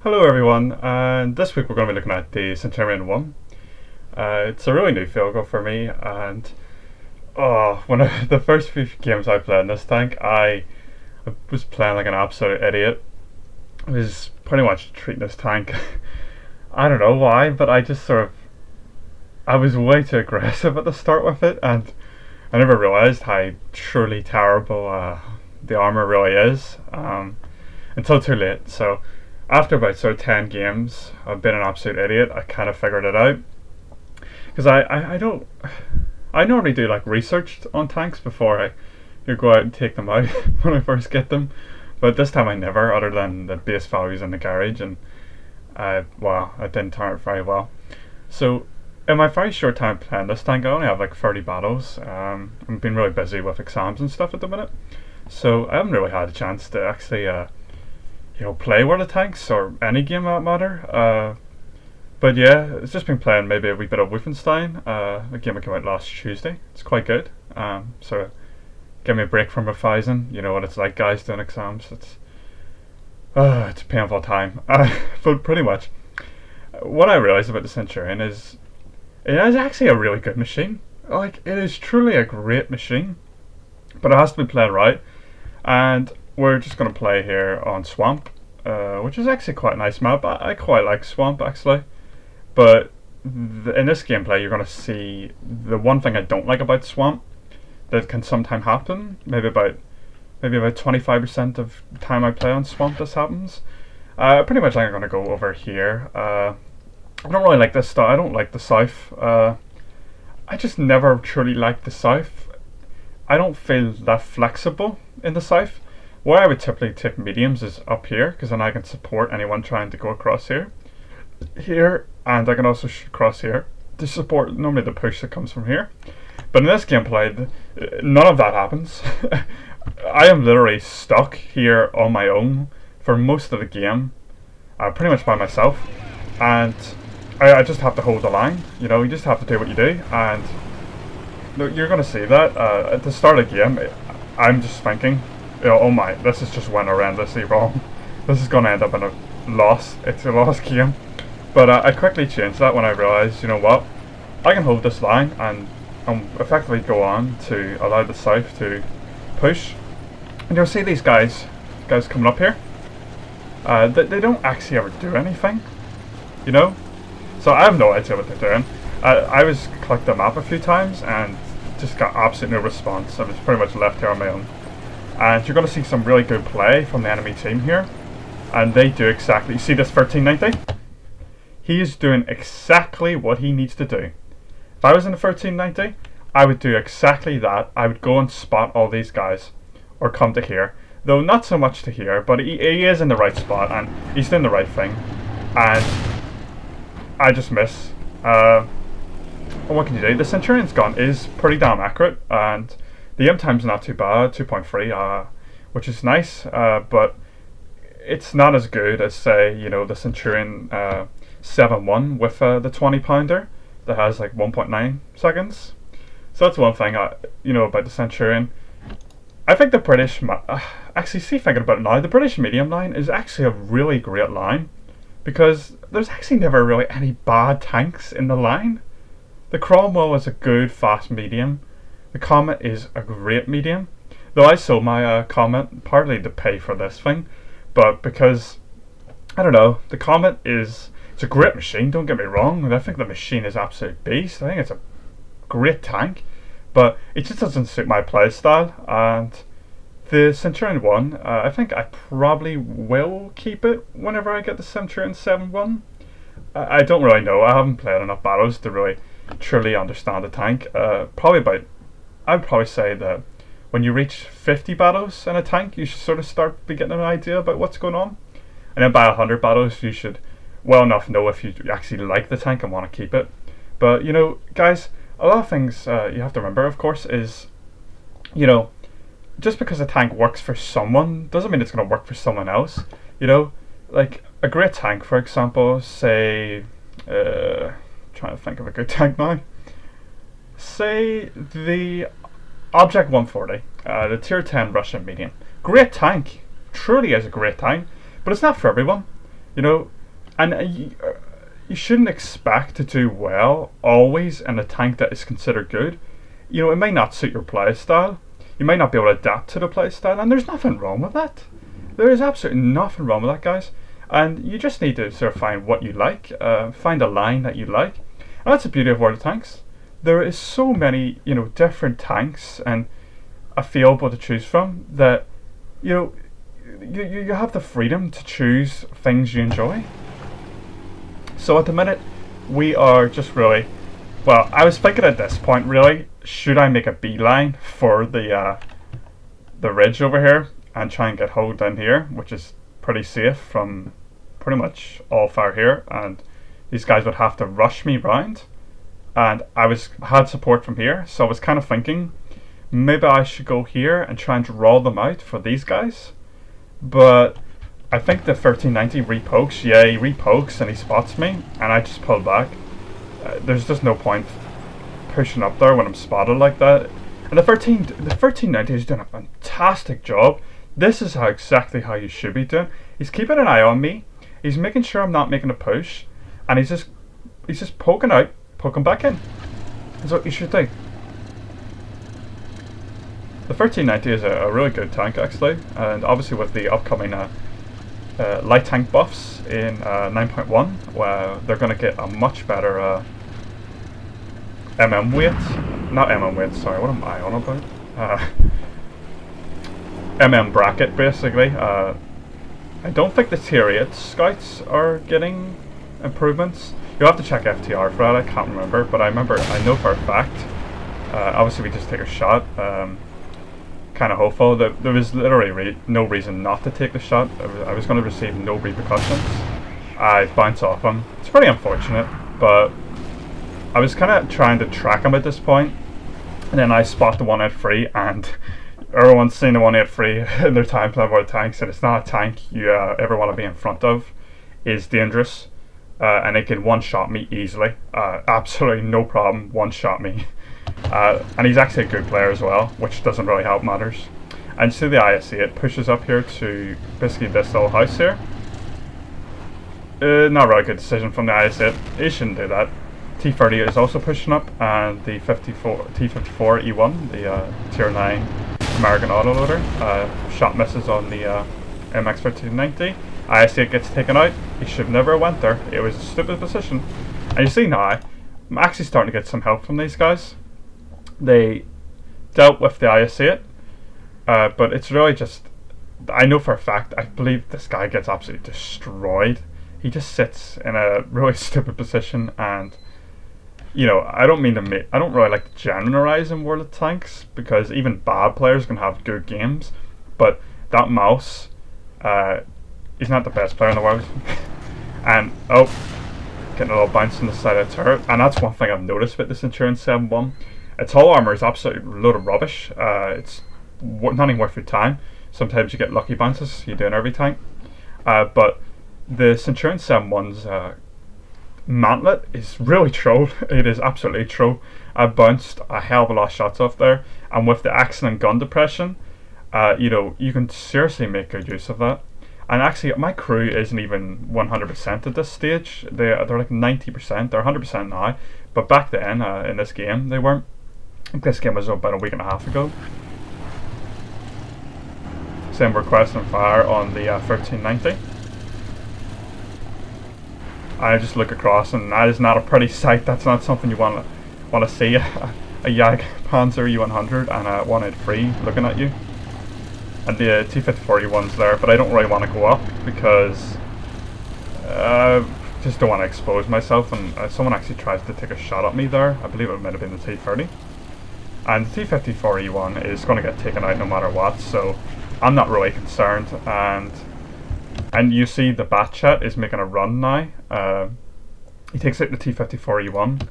Hello everyone, and this week we're going to be looking at the Centurion I. It's a really new vehicle for me, and the first few games I played in this tank, I was playing like an absolute idiot. I was pretty much treating this tank, I don't know why, but I was way too aggressive at the start with it, and I never realised how truly terrible the armour really is until too late. So after about sort of 10 games I've been an absolute idiot, I kind of figured it out. Because I normally do like research on tanks before I go out and take them out when I first get them. But this time I never, other than the base values in the garage, and I didn't turn it very well. So in my very short time playing this tank, I only have like 30 battles. I've been really busy with exams and stuff at the minute, so I haven't really had a chance to actually play World of Tanks or any game for that matter. But yeah, it's just been playing maybe a wee bit of Wolfenstein, a game that came out last Tuesday. It's quite good. So give me a break from revising. You know what it's like, guys, doing exams. It's a painful time. But pretty much, what I realised about the Centurion is it is actually a really good machine. Like, it is truly a great machine, but it has to be played right. And we're just going to play here on Swamp, which is actually quite a nice map. I quite like Swamp, actually. But in this gameplay, you're going to see the one thing I don't like about Swamp that can sometimes happen. Maybe about 25% of the time I play on Swamp, this happens. Pretty much I'm going to go over here. I don't really like this stuff. I don't like the South. I just never truly liked the South. I don't feel that flexible in the South. Where I would typically take mediums is up here, because then I can support anyone trying to go across here, and I can also cross here to support normally the push that comes from here. But in this gameplay, none of that happens. I am literally stuck here on my own for most of the game, pretty much by myself, and I just have to hold the line. You know, you just have to do what you do, and you're going to see that at the start of the game. I'm just thinking, oh my, this is just went horrendously wrong. This is going to end up in a loss. It's a lost game. But I quickly changed that when I realised, you know what, I can hold this line and effectively go on to allow the South to push. And you'll see these guys coming up here. They don't actually ever do anything, you know? So I have no idea what they're doing. I was clicked the map a few times and just got absolutely no response. I was pretty much left here on my own. And you're going to see some really good play from the enemy team here. And they do exactly, you see this 1390? He is doing exactly what he needs to do. If I was in the 1390, I would do exactly that. I would go and spot all these guys, or come to here. Though not so much to here, but he is in the right spot, and he's doing the right thing. And I just miss. What can you do? The Centurion's gun is pretty damn accurate, and the aim time's not too bad, 2.3, which is nice, but it's not as good as, say, the Centurion 7.1 with the 20-pounder that has like 1.9 seconds. So that's one thing, about the Centurion. I think the British, thinking about it now, the British medium line is actually a really great line, because there's actually never really any bad tanks in the line. The Cromwell is a good fast medium. The Comet is a great medium, though I sold my Comet partly to pay for this thing, but because, I don't know, the Comet it's a great machine, don't get me wrong. I think the machine is absolute beast. I think it's a great tank, but it just doesn't suit my playstyle. And the Centurion I, I think I probably will keep it whenever I get the Centurion 7.1. I don't really know. I haven't played enough battles to really truly understand the tank. I'd probably say that when you reach 50 battles in a tank, you should sort of start getting an idea about what's going on. And then by 100 battles, you should well enough know if you actually like the tank and want to keep it. But, guys, a lot of things you have to remember, of course, is, just because a tank works for someone doesn't mean it's going to work for someone else. Like a great tank, for example, say, trying to think of a good tank now. Say the Object 140, the tier 10 Russian medium. Great tank, truly is a great tank, but it's not for everyone. You know, and you shouldn't expect to do well always in a tank that is considered good. You know, it may not suit your play style. You might not be able to adapt to the play style, and there's nothing wrong with that. There is absolutely nothing wrong with that, guys. And you just need to sort of find what you like, find a line that you like. And that's the beauty of World of Tanks. There is so many, different tanks and available to choose from that, you know, you have the freedom to choose things you enjoy. So at the minute, we are just really, well, I was thinking at this point, really, should I make a beeline for the ridge over here and try and get hold down here, which is pretty safe from pretty much all fire here, and these guys would have to rush me round, and had support from here, so I was kind of thinking maybe I should go here and try and draw them out for these guys, but I think the 1390 repokes. Yeah, he repokes and he spots me, and I just pull back. There's just no point pushing up there when I'm spotted like that. And the 1390 is doing a fantastic job. This is exactly how you should be doing. He's keeping an eye on me. He's making sure I'm not making a push, and he's just poking out, poking back in. That's what you should do. The 1390 is a really good tank actually, and obviously with the upcoming light tank buffs in 9.1, where they're going to get a much better MM weight. Not MM weight, sorry, what am I on about? MM bracket basically. I don't think the tier 8 scouts are getting improvements. You'll have to check FTR for that, I can't remember, but I know for a fact. Obviously we just take a shot. Kind of hopeful that there was literally no reason not to take the shot. I was going to receive no repercussions. I bounce off him. It's pretty unfortunate, but I was kind of trying to track him at this point, and then I spot the 183, and everyone's seen the 183 in their time playing World of Tanks, and it's not a tank you ever want to be in front of. It's dangerous, and it can one-shot me easily. Absolutely no problem, one-shot me. And he's actually a good player as well, which doesn't really help matters. And see the IS-8 pushes up here to basically this little house here. Not really a good decision from the IS-8. He shouldn't do that. T-30 is also pushing up, and the T-54 E1, the Tier 9 American autoloader, shot misses on the MX-1390. IS-8 gets taken out. He should never have went there. It was a stupid position. And you see now, I'm actually starting to get some help from these guys. They dealt with the IS-8, but it's really just, I know for a fact, I believe this guy gets absolutely destroyed. He just sits in a really stupid position, and I don't really like to generalize in World of Tanks, because even bad players can have good games, but that mouse, he's not the best player in the world. And getting a little bounce on the side of the turret, and that's one thing I've noticed with the Centurion 7-1. Its hull armor is absolutely a load of rubbish. It's not even worth your time. Sometimes you get lucky bounces, you do in every tank. But the Centurion 7-1's mantlet is really troll. It is absolutely troll. I bounced a hell of a lot of shots off there, and with the excellent gun depression, you can seriously make good use of that. And actually, my crew isn't even 100% at this stage. They're like 90%. They're 100% now. But back then, in this game, they weren't. I think this game was about a week and a half ago. Same request and fire on the 1390. I just look across, and that is not a pretty sight. That's not something you want to see. A Jag Panzer U100 and a 183 looking at you. And the T-54 one's there, but I don't really want to go up because just don't want to expose myself. And someone actually tries to take a shot at me there. I believe it might have been the T-30. And the T-54 E1 is going to get taken out no matter what, so I'm not really concerned. And you see the Batchat is making a run now. He takes out the T-54 E1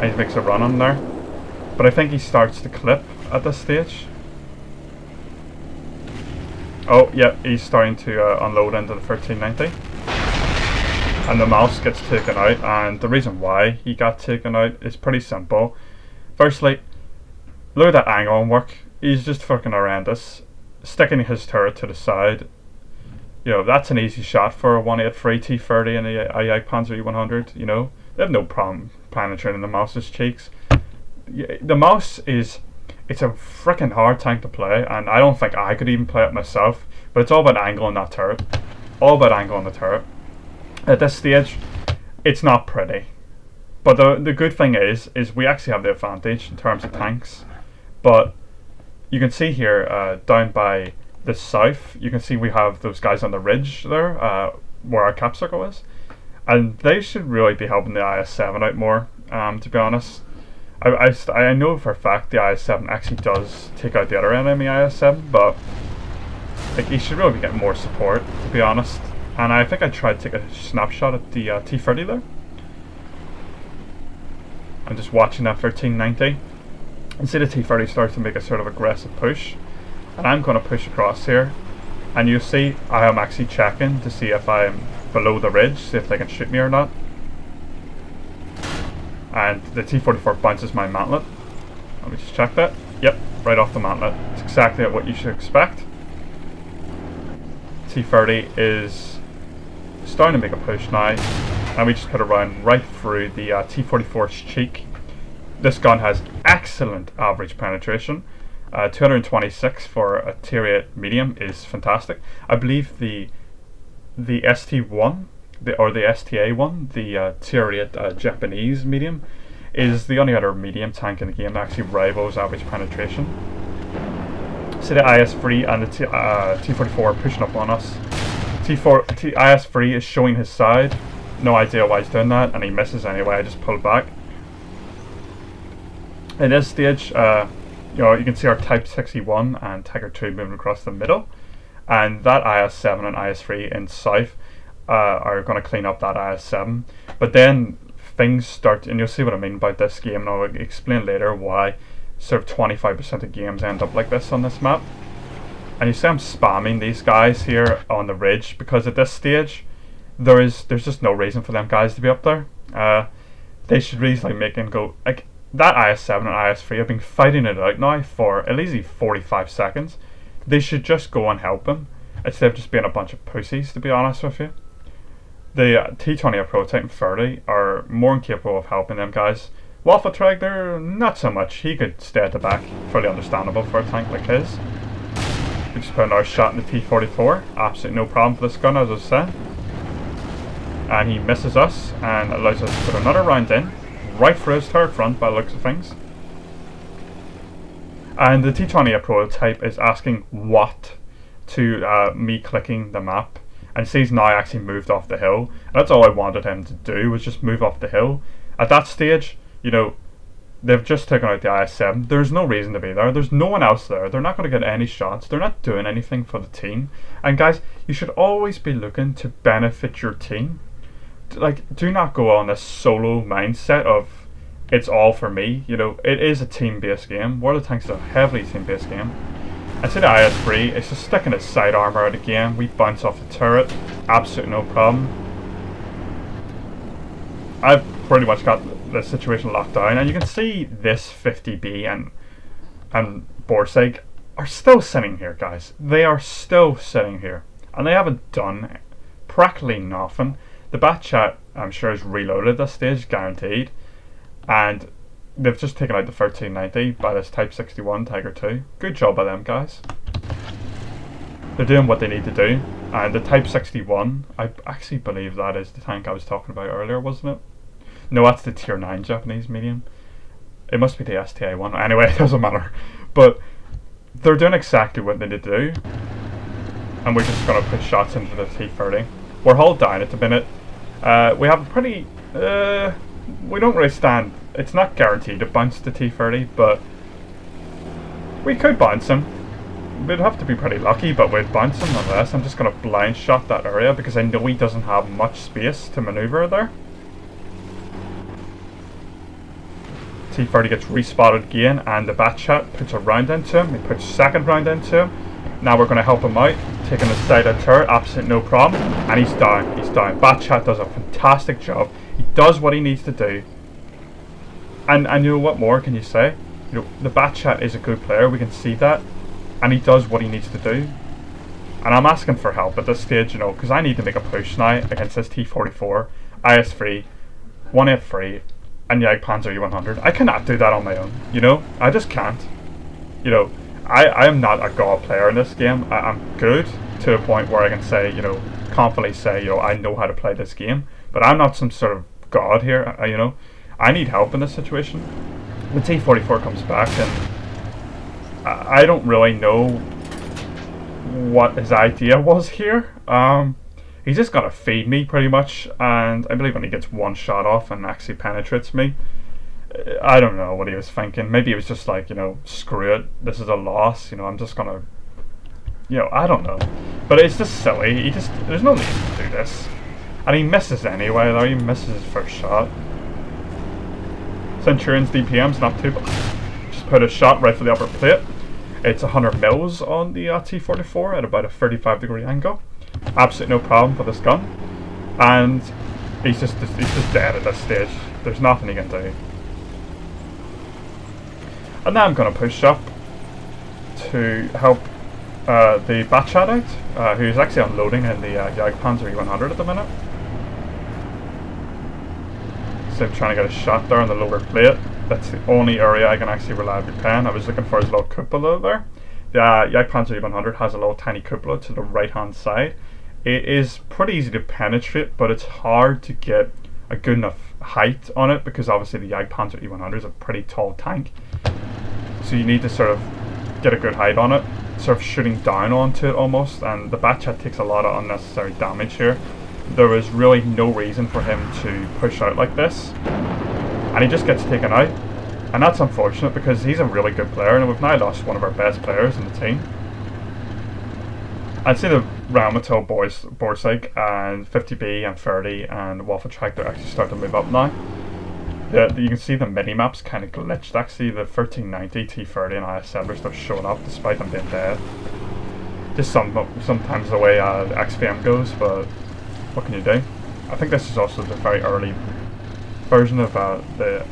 and he makes a run on there. But I think he starts to clip at this stage. Oh, yeah, he's starting to unload into the 1390. And the mouse gets taken out, and the reason why he got taken out is pretty simple. Firstly, look at that angle and work. He's just fucking horrendous. Sticking his turret to the side. You know, that's an easy shot for a 183 T30 and a AI Panzer E100. You know, they have no problem penetrating the mouse's cheeks. The mouse it's a freaking hard tank to play, and I don't think I could even play it myself. But it's all about angle on that turret. All about angle on the turret. At this stage, it's not pretty. But the good thing is we actually have the advantage in terms of tanks. But you can see here, down by the south, you can see we have those guys on the ridge there, where our cap circle is. And they should really be helping the IS-7 out more, to be honest. I know for a fact the IS-7 actually does take out the other enemy IS-7, but like, he should really be getting more support, to be honest. And I think I tried to take a snapshot at the T-30 there. I'm just watching that 1390. And see the T-30 starts to make a sort of aggressive push. And I'm going to push across here. And you see I am actually checking to see if I'm below the ridge, see if they can shoot me or not. And the T-44 bounces my mantlet. Let me just check that. Yep, right off the mantlet. It's exactly what you should expect. T-30 is starting to make a push now, and we just put a round right through the T-44's cheek. This gun has excellent average penetration. 226 for a tier 8 medium is fantastic. I believe the ST1 or the STA1, the tier 8 Japanese medium, is the only other medium tank in the game that actually rivals average penetration. See the IS-3 and the T-44 pushing up on us. IS-3 is showing his side. No idea why he's doing that, and he misses anyway. I just pulled back. At this stage, you know, you can see our Type 61 and Tiger 2 moving across the middle, and that IS-7 and IS-3 in south are going to clean up that IS-7. But then things start, and you'll see what I mean about this game, and I'll explain later why sort of 25% of games end up like this on this map. And you see I'm spamming these guys here on the ridge, because at this stage there's just no reason for them guys to be up there. They should really like make him go, like, that IS-7 and IS-3 have been fighting it out now for at least 45 seconds. They should just go and help him instead of just being a bunch of pussies, to be honest with you. The T-20 Prototype and 30 are more than capable of helping them guys. Waffle Tragler, not so much. He could stay at the back, fully understandable for a tank like his. We just put another shot in the T-44, absolutely no problem for this gun, as I said. And he misses us and allows us to put another round in, right through his turret front by the looks of things. And the T-20 Prototype is asking what to me clicking the map, and sees now actually moved off the hill. And that's all I wanted him to do, was just move off the hill. At that stage, you know, they've just taken out the IS-7. There's no reason to be there. There's no one else there. They're not going to get any shots. They're not doing anything for the team. And guys, you should always be looking to benefit your team. Like, do not go on this solo mindset of it's all for me. You know, it is a team-based game. World of Tanks is a heavily team-based game. I see the IS-3, it's just sticking its side armor out again. We bounce off the turret, absolutely no problem. I've pretty much got the situation locked down, and you can see this 50B and Borsig are still sitting here, guys. They are still sitting here, and they haven't done practically nothing. The bat chat, I'm sure, is reloaded at this stage, guaranteed, and they've just taken out the 1390 by this Type 61 Tiger 2. Good job by them guys. They're doing what they need to do. And the Type 61, I actually believe that is the tank I was talking about earlier, wasn't it? No, that's the tier 9 Japanese medium. It must be the STA one. Anyway, it doesn't matter. But they're doing exactly what they need to do. And we're just going to put shots into the T-30. We're hull down at the minute. We have a pretty... we don't really stand... It's not guaranteed to bounce the T-30, but we could bounce him. We'd have to be pretty lucky, but we'd bounce him nonetheless. I'm just going to blind shot that area because I know he doesn't have much space to maneuver there. T-30 gets respotted again, and the bat chat puts a round into him. He puts a second round into him. Now we're going to help him out, taking the side of the turret, absolutely no problem, and he's down. He's down. Bat chat does a fantastic job. He does what he needs to do. And you know what more can you say? You know, the bat chat is a good player, we can see that, and he does what he needs to do. And I'm asking for help at this stage, you know, because I need to make a push now against this T-44, IS-3, 183, and Jagdpanzer E-100. I cannot do that on my own, you know? I just can't. You know, I am not a god player in this game. I'm good to a point where I can say, you know, confidently say, you know, I know how to play this game. But I'm not some sort of god here, you know? I need help in this situation. The T-44 comes back, and I don't really know what his idea was here. He's just gonna feed me pretty much, and I believe when he gets one shot off and actually penetrates me, I don't know what he was thinking. Maybe he was just like, you know, screw it, this is a loss, you know, I'm just gonna, you know, I don't know. But it's just silly. There's no need to do this. And he misses anyway, though. He misses his first shot. Centurion's DPM's not too bad. Just put a shot right for the upper plate. It's 100 mils on the T-44 at about a 35-degree angle. Absolutely no problem for this gun. And he's just dead at this stage. There's nothing he can do. And now I'm going to push up to help the Batchat out, who's actually unloading in the Jagdpanzer E-100 at the minute. So I'm trying to get a shot there on the lower plate. That's the only area I can actually reliably pen. I was looking for his little cupola there. The Jagdpanzer E-100 has a little tiny cupola to the right hand side. It is pretty easy to penetrate, but it's hard to get a good enough height on it because obviously the Jagdpanzer E-100 is a pretty tall tank. So you need to sort of get a good height on it, sort of shooting down onto it almost, and the Batchat takes a lot of unnecessary damage here. There was really no reason for him to push out like this, and he just gets taken out, and that's unfortunate because he's a really good player and we've now lost one of our best players in the team. I'd say the Ramatil Borsig and 50B and 30 and Waffle Tractor actually start to move up now. You can see the mini-maps kind of glitched actually. The 1390, T30 and IS-7 stuff showing up despite them being dead. Just sometimes the way the XVM goes, but what can you do? I think this is also the very early version of the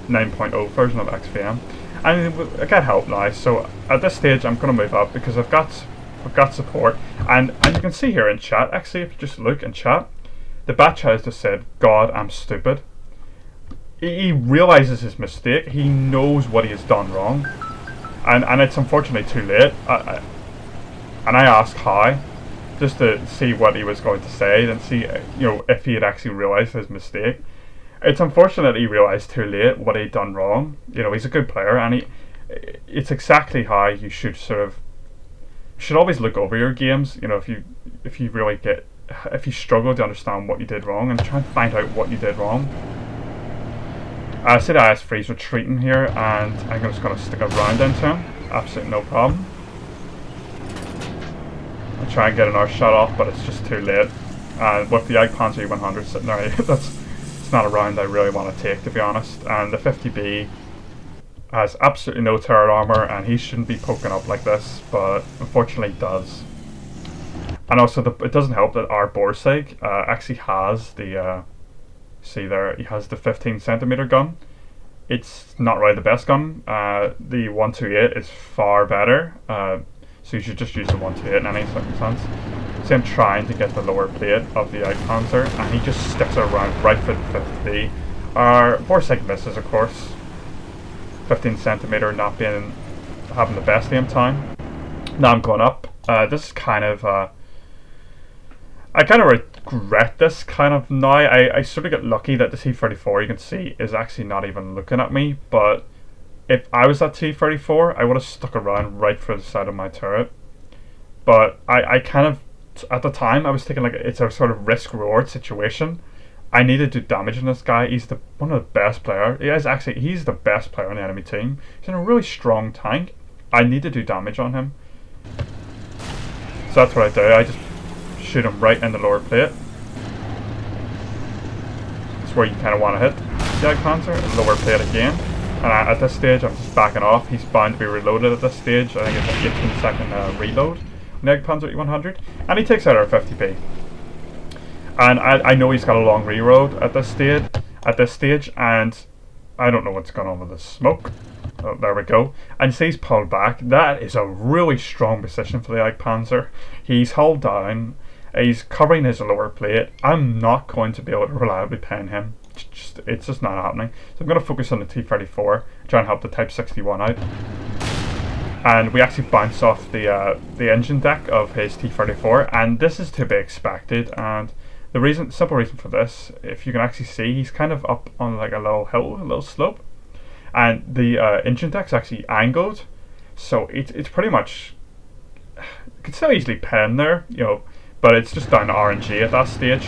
9.0 version of XVM. And I get help now, so at this stage I'm going to move up because I've got support. And you can see here in chat, actually, if you just look in chat, the Batchat has just said, "God, I'm stupid." He realises his mistake. He knows what he has done wrong, and it's unfortunately too late. And I asked how, just to see what he was going to say, and see if he had actually realised his mistake. It's unfortunate he realised too late what he'd done wrong. You know, he's a good player, and it's exactly how you should should always look over your games. You know, if you struggle to understand what you did wrong, and try and find out what you did wrong. I said IS-3's retreating here, and I'm just going to stick a round into him. Absolutely no problem. I'll try and get another shot off, but it's just too late. And with the Jagdpanzer E-100 sitting there, it's not a round I really want to take, to be honest. And the 50B has absolutely no turret armor, and he shouldn't be poking up like this, but unfortunately does. And also, it doesn't help that our Borsig actually has the... see there, he has the 15cm gun. It's not really the best gun. The 128 is far better, so you should just use the 128 in any circumstance. So I'm trying to get the lower plate of the Jagdpanzer, and he just sticks it around right for the 50B. Our Borsig misses, of course. 15cm not having the best aim time. Now I'm going up. This is kind of... I kind of regret this kind of now. I sort of get lucky that the T-34, you can see, is actually not even looking at me, but if I was at T-34, I would have stuck around right for the side of my turret. But I kind of, at the time, I was thinking like it's a sort of risk-reward situation. I need to do damage on this guy. He's one of the best players. He's the best player on the enemy team. He's in a really strong tank. I need to do damage on him. So that's what I do. I just shoot him right in the lower plate. That's where you kind of want to hit the Jagdpanzer. Lower plate again. And at this stage, I'm just backing off. He's bound to be reloaded at this stage. I think it's an 18-second reload on the Jagdpanzer E-100. And he takes out our 50B. And I know he's got a long reload at this stage, and I don't know what's going on with the smoke. Oh, there we go. And you see he's pulled back. That is a really strong position for the Panzer. He's held down. He's covering his lower plate. I'm not going to be able to reliably pen him. It's just not happening. So I'm going to focus on the T-34, try and help the Type 61 out. And we actually bounce off the engine deck of his T-34, and this is to be expected. And the simple reason for this, if you can actually see, he's kind of up on like a little hill, a little slope. And the engine deck's actually angled, so it's pretty much, you could still easily pen there, but it's just down to RNG at that stage.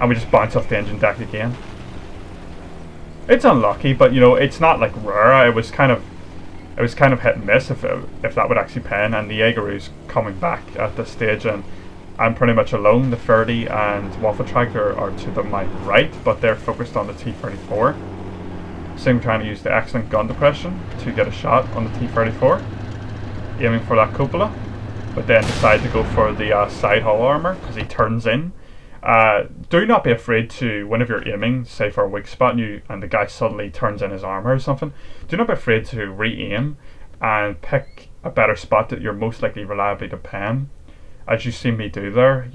And we just bounce off the engine deck again. It's unlucky, but it's not like rare. It was kind of hit and miss if that would actually pen. And the Jaegeru's coming back at this stage, and I'm pretty much alone. The 30 and Waffle Tractor are to my right, but they're focused on the T-34. So I'm trying to use the excellent gun depression to get a shot on the T-34, aiming for that cupola, but then decide to go for the side hull armor because he turns in. Do not be afraid to, whenever you're aiming, say for a weak spot, and the guy suddenly turns in his armor or something, do not be afraid to re-aim and pick a better spot that you're most likely reliably to pen. As you see me do there,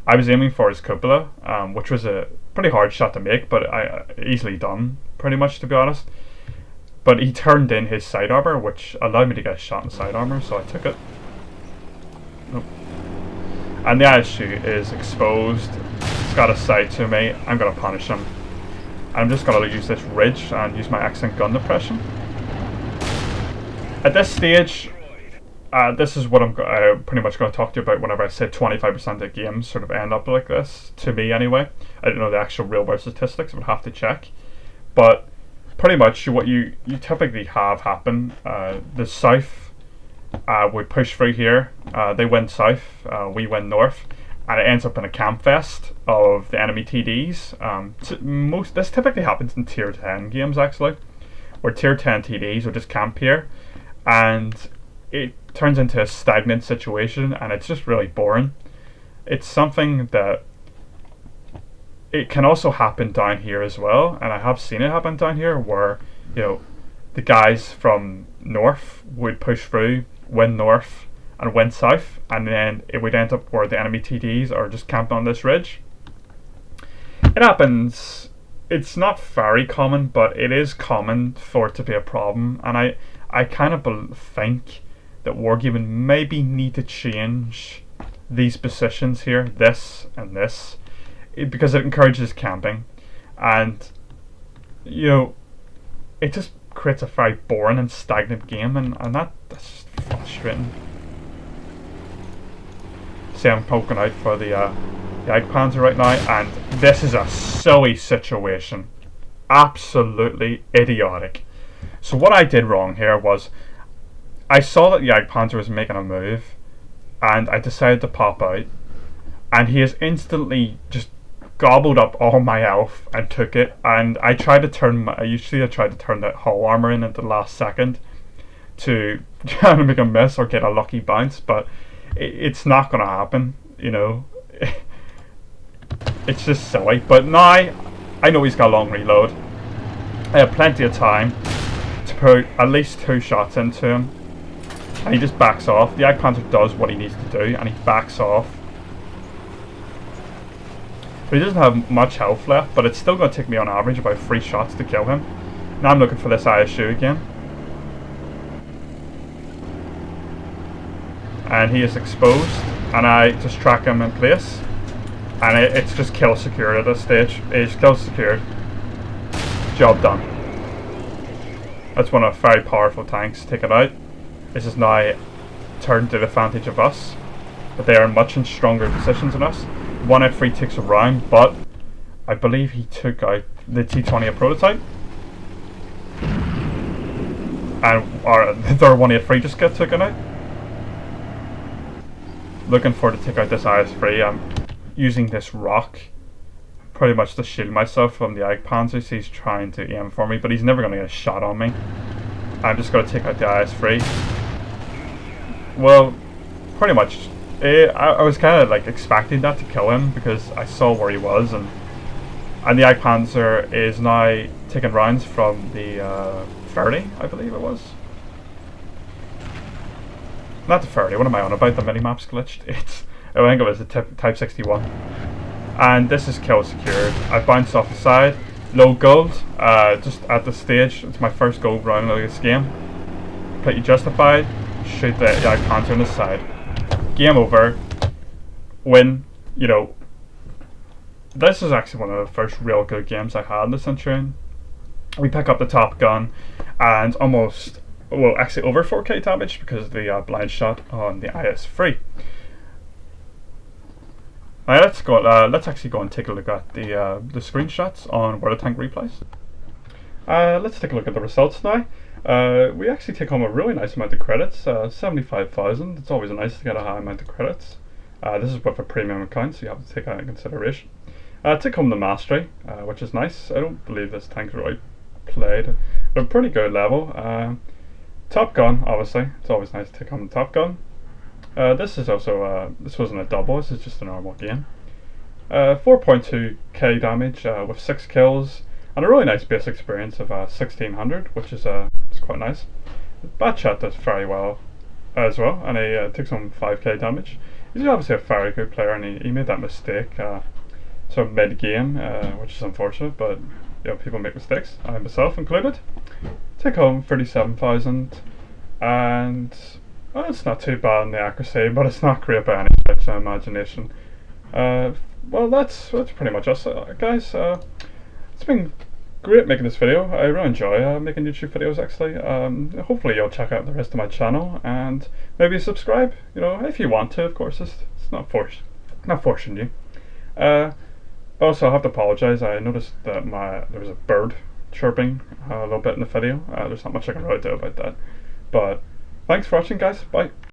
I was aiming for his cupola, which was a pretty hard shot to make, but I easily done, pretty much, to be honest. But he turned in his side armor, which allowed me to get a shot in side armor, so I took it. Nope. And the ISU is exposed. It's got a sight to me. I'm going to punish him. I'm just going to use this ridge and use my excellent gun depression. At this stage, this is what I'm pretty much going to talk to you about whenever I say 25% of games sort of end up like this, to me anyway. I don't know the actual real world statistics, I would have to check. But pretty much what you typically have happen, the South would push through here, they win South, we win North, and it ends up in a camp fest of the enemy TDs. This typically happens in Tier 10 games actually, where Tier 10 TDs will just camp here, and it turns into a stagnant situation, and it's just really boring. It's something that it can also happen down here as well, and I have seen it happen down here where the guys from North would push through, win North and win South, and then it would end up where the enemy TDs are just camped on this ridge. It happens. It's not very common, but it is common for it to be a problem, and I kind of think that Wargaming maybe need to change these positions here, this and this, because it encourages camping, and it just creates a very boring and stagnant game, and that's just frustrating. See, I'm poking out for the Jagdpanzer right now, and this is a silly situation, absolutely idiotic. So what I did wrong here was I saw that the Jagdpanzer was making a move, and I decided to pop out, and he has instantly just gobbled up all my health and took it. And I tried to turn that hull armor in at the last second to try to make a miss or get a lucky bounce, but it's not going to happen. It's just silly. But now I know he's got a long reload. I have plenty of time to put at least 2 shots into him, and he just backs off. The Jagdpanzer does what he needs to do, and he backs off. But he doesn't have much health left, but it's still going to take me on average about 3 shots to kill him. Now I'm looking for this ISU again. And he is exposed, and I just track him in place. And it's just kill secured at this stage. It's kill secured. Job done. That's one of the very powerful tanks. Take it out. This is now turned to the advantage of us, but they are in much stronger positions than us. 1 out of 3 takes a round, but I believe he took out the T-20 prototype, and their 1 out of 3 just got taken out. Looking for to take out this IS-3. I'm using this rock pretty much to shield myself from the Jagdpanzer. So he's trying to aim for me, but he's never going to get a shot on me. I'm just going to take out the IS-3. Well, pretty much. I was kind of like expecting that to kill him because I saw where he was, and the Jagdpanzer is now taking rounds from the ferry, I believe it was. Not the ferry, what am I on about? The minimap's glitched. I think it was the Type 61. And this is kill secured. I bounced off the side, low gold, just at the stage. It's my first gold round of this game. Completely justified. Shoot the counter on the side. Game over. Win. You know, this is actually one of the first real good games I had in the Centurion. We pick up the top gun and almost, well, actually over 4k damage because of the blind shot on the IS-3. Now let's go. Let's actually go and take a look at the screenshots on World of Tank replays. Let's take a look at the results now. We actually take home a really nice amount of credits, 75,000. It's always nice to get a high amount of credits. This is with a premium account, so you have to take that into consideration. Take home the mastery, which is nice. I don't believe this tank's really played at a pretty good level. Top gun, obviously, it's always nice to take home the top gun. This is also this wasn't a double. This is just a normal game. 4.2k damage with 6 kills and a really nice base experience of 1600, which is it's quite nice. Bad chat does very well as well, and he takes home 5k damage. He's obviously a very good player, and he made that mistake sort of mid-game, which is unfortunate, but you know, people make mistakes, I myself included. Take home 37,000, and well, it's not too bad in the accuracy, but it's not great by any stretch of imagination. Well, that's pretty much us, guys. It's been great making this video. I really enjoy making YouTube videos, actually. Hopefully you'll check out the rest of my channel and maybe subscribe, you know, if you want to, of course. It's not forcing you. Also, I have to apologise. I noticed that there was a bird chirping a little bit in the video. There's not much I can really do about that. But thanks for watching, guys. Bye.